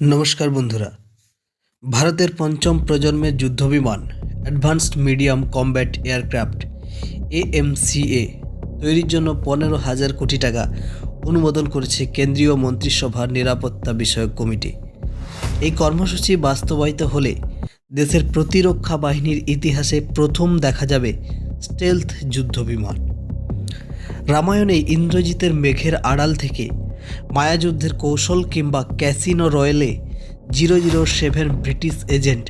নমস্কার বন্ধুরা, ভারতের পঞ্চম প্রজন্মের যুদ্ধবিমান advanced medium combat aircraft AMCA তৈরির জন্য 15,000 কোটি টাকা অনুমোদন করেছে কেন্দ্রীয় মন্ত্রিসভার নিরাপত্তা বিষয়ক কমিটি। এই কর্মসূচি বাস্তবায়িত হলে দেশের প্রতিরক্ষা বাহিনীর ইতিহাসে প্রথম দেখা যাবে স্টেলথ যুদ্ধবিমান। রামায়ণে ইন্দ্রজিতের মেঘের আড়াল থেকে মায়াযুদ্ধের কৌশল কিংবা ক্যাসিনো রয়েলে 007 ব্রিটিশ এজেন্ট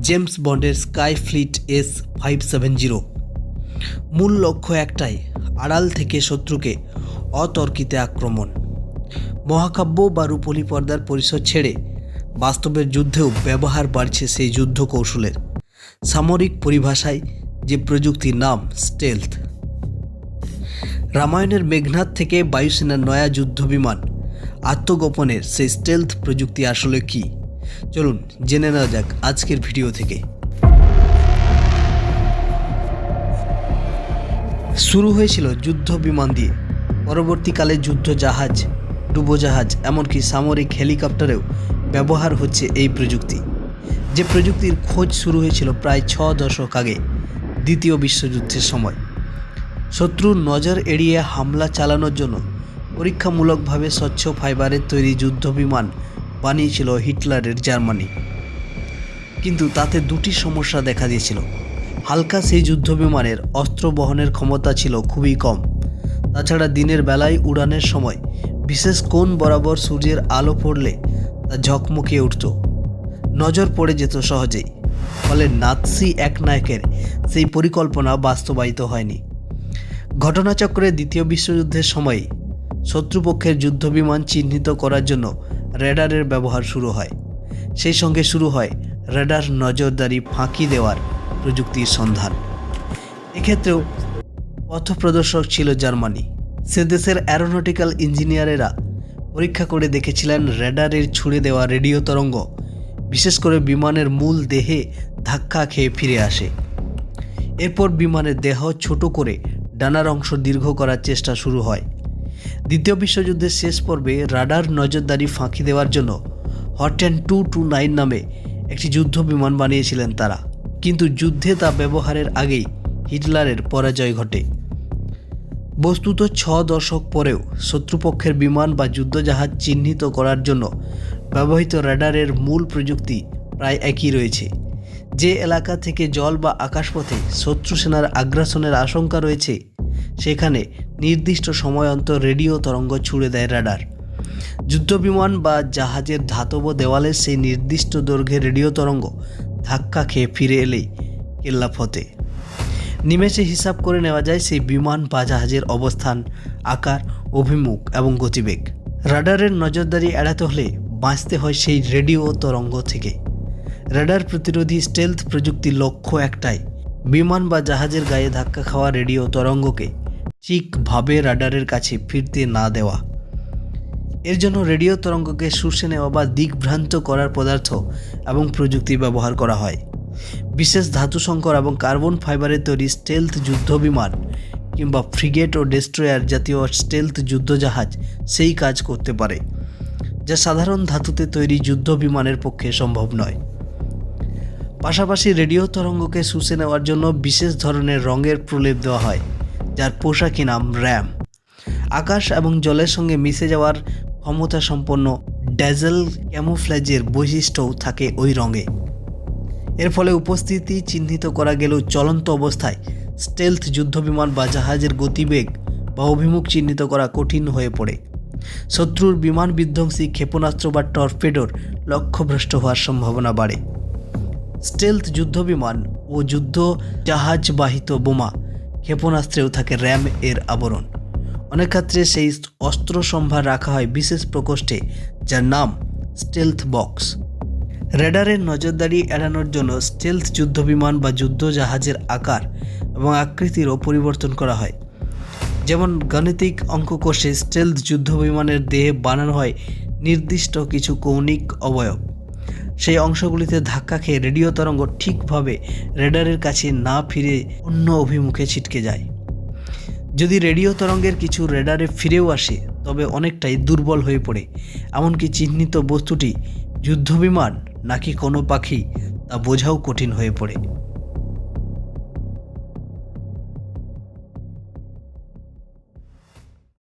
জেমস বন্ডের স্কাই ফ্লিট S-570 মূল লক্ষ্য একটাই, আড়াল থেকে শত্রুকে অতর্কিতে আক্রমণ। মহাকাব্য বা রূপলী পর্দার পরিসর ছেড়ে বাস্তবের যুদ্ধেও ব্যবহার বাড়ছে সেই যুদ্ধ কৌশলের। সামরিক পরিভাষায় যে প্রযুক্তির নাম স্টেলথ। রামায়ণের মেঘনাদ থেকে বায়ুসেনার নয়া যুদ্ধবিমান আত্মগোপনের সেই স্টেলথ প্রযুক্তি আসলে কি, চলুন জেনে নেওয়া যাক আজকের ভিডিও থেকে। শুরু হয়েছিল যুদ্ধ বিমান দিয়ে, পরবর্তীকালে যুদ্ধ জাহাজ, ডুবোজাহাজ, এমনকি সামরিক হেলিকপ্টারেও ব্যবহার হচ্ছে এই প্রযুক্তি। যে প্রযুক্তির খোঁজ শুরু হয়েছিল প্রায় 6 দশক আগে, দ্বিতীয় বিশ্বযুদ্ধের সময়। শত্রুর নজর এড়িয়ে হামলা চালানোর জন্য পরীক্ষামূলকভাবে স্বচ্ছ ফাইবারের তৈরি যুদ্ধবিমান বানিয়েছিল হিটলারের জার্মানি। কিন্তু তাতে দুটি সমস্যা দেখা দিয়েছিল। হালকা সেই যুদ্ধবিমানের অস্ত্র বহনের ক্ষমতা ছিল খুবই কম। তাছাড়া দিনের বেলায় উড়ানের সময় বিশেষ কোণ বরাবর সূর্যের আলো পড়লে তা ঝকমকিয়ে উঠত, নজর পড়ে যেত সহজেই। ফলে নাৎসি একনায়কের সেই পরিকল্পনা বাস্তবায়িত হয়নি। ঘটনাচক্রে দ্বিতীয় বিশ্বযুদ্ধের সময় শত্রুপক্ষের যুদ্ধবিমান চিহ্নিত করার জন্য রেডারের ব্যবহার শুরু হয়। সেই সঙ্গে শুরু হয় রেডার নজরদারি ফাঁকি দেওয়ার প্রযুক্তির সন্ধান। এক্ষেত্রেও পথপ্রদর্শক ছিল জার্মানি। সে দেশের অ্যারোনটিক্যাল ইঞ্জিনিয়ারেরা পরীক্ষা করে দেখেছিলেন রেডারের ছুড়ে দেওয়া রেডিও তরঙ্গ বিশেষ করে বিমানের মূল দেহে ধাক্কা খেয়ে ফিরে আসে। এরপর বিমানের দেহ ছোট করে ডানার অংশ দীর্ঘ করার চেষ্টা শুরু হয়। দ্বিতীয় বিশ্বযুদ্ধের শেষ পর্বে রাডার নজরদারি ফাঁকি দেওয়ার জন্য হটেন 229 নামে একটি যুদ্ধ বিমান বানিয়েছিলেন তারা। কিন্তু যুদ্ধে তা ব্যবহারের আগেই হিটলারের পরাজয় ঘটে। বস্তুত 6 দশক পরেও শত্রুপক্ষের বিমান বা যুদ্ধজাহাজ চিহ্নিত করার জন্য ব্যবহৃত রেডারের মূল প্রযুক্তি প্রায় একই রয়েছে। যে এলাকা থেকে জল বা আকাশপথে শত্রু সেনার আগ্রাসনের আশঙ্কা রয়েছে, সেখানে নির্দিষ্ট সময় অন্তর রেডিও তরঙ্গ ছুড়ে দেয় রেডার। যুদ্ধবিমান বা জাহাজের ধাতব দেওয়ালে সেই নির্দিষ্ট দৈর্ঘ্যের রেডিও তরঙ্গ ধাক্কা খেয়ে ফিরে এলেই কেল্লাফতে নিমেষে হিসাব করে নেওয়া যায় সেই বিমান বা জাহাজের অবস্থান, আকার, অভিমুখ এবং গতিবেগ। রাডারের নজরদারি এড়াতে হলে বাঁচতে হয় সেই রেডিও তরঙ্গ থেকে। রেডার প্রতিরোধী স্টেলথ প্রযুক্তির লক্ষ্য একটাই, বিমান বা জাহাজের গায়ে ধাক্কা খাওয়া রেডিও তরঙ্গকে ঠিকভাবে রাডারের কাছে ফিরতে না দেওয়া। এর জন্য রেডিও তরঙ্গকে শুষে নেওয়া বা দিকভ্রান্ত করার পদার্থ এবং প্রযুক্তি ব্যবহার করা হয়। বিশেষ ধাতু সংকর এবং কার্বন ফাইবারের তৈরি স্টেলথ যুদ্ধবিমান কিংবা ফ্রিগেট ও ডেস্ট্রয়ার জাতীয় স্টেলথ যুদ্ধজাহাজ সেই কাজ করতে পারে, যা সাধারণ ধাতুতে তৈরি যুদ্ধবিমানের পক্ষে সম্ভব নয়। পাশাপাশি রেডিও তরঙ্গকে শুষে নেওয়ার জন্য বিশেষ ধরনের রঙের প্রলেপ দেওয়া হয়, যার পোশাকি নাম র্যাম। আকাশ এবং জলের সঙ্গে মিশে যাওয়ার ক্ষমতা সম্পন্ন ড্যাজেল ক্যামোফ্ল্যাজের বৈশিষ্ট্যও থাকে ওই রঙে। এর ফলে উপস্থিতি চিহ্নিত করা গেলেও চলন্ত অবস্থায় স্টেলথ যুদ্ধবিমান বা জাহাজের গতিবেগ বা অভিমুখ চিহ্নিত করা কঠিন হয়ে পড়ে। শত্রুর বিমান বিধ্বংসী ক্ষেপণাস্ত্র বা টর্পেডোর লক্ষ্যভ্রষ্ট হওয়ার সম্ভাবনা বাড়ে। স্টেলথ যুদ্ধবিমান ও যুদ্ধ জাহাজবাহিত বোমা ক্ষেপণাস্ত্রেও থাকে র্যাম এর আবরণ। অনেক ক্ষেত্রে সেই অস্ত্র সম্ভার রাখা হয় বিশেষ প্রকোষ্ঠে, যার নাম স্টেলথ বক্স। রেডারের নজরদারি এড়ানোর জন্য স্টেলথ যুদ্ধবিমান বা যুদ্ধ জাহাজের আকার এবং আকৃতিরও পরিবর্তন করা হয়। যেমন গাণিতিক অঙ্ক কষে স্টেলথ যুদ্ধবিমানের দেহে বানানো হয় নির্দিষ্ট কিছু কৌণিক অবয়ব। সেই অংশগুলিতে ধাক্কা খেয়ে রেডিও তরঙ্গ ঠিকভাবে রেডারের কাছে না ফিরে অন্য অভিমুখে ছিটকে যায়। যদি রেডিও তরঙ্গের কিছু রেডারে ফিরেও আসে, তবে অনেকটাই দুর্বল হয়ে পড়ে, এমনকি চিহ্নিত বস্তুটি যুদ্ধবিমান নাকি কোনো পাখি তা বোঝাও কঠিন হয়ে পড়ে।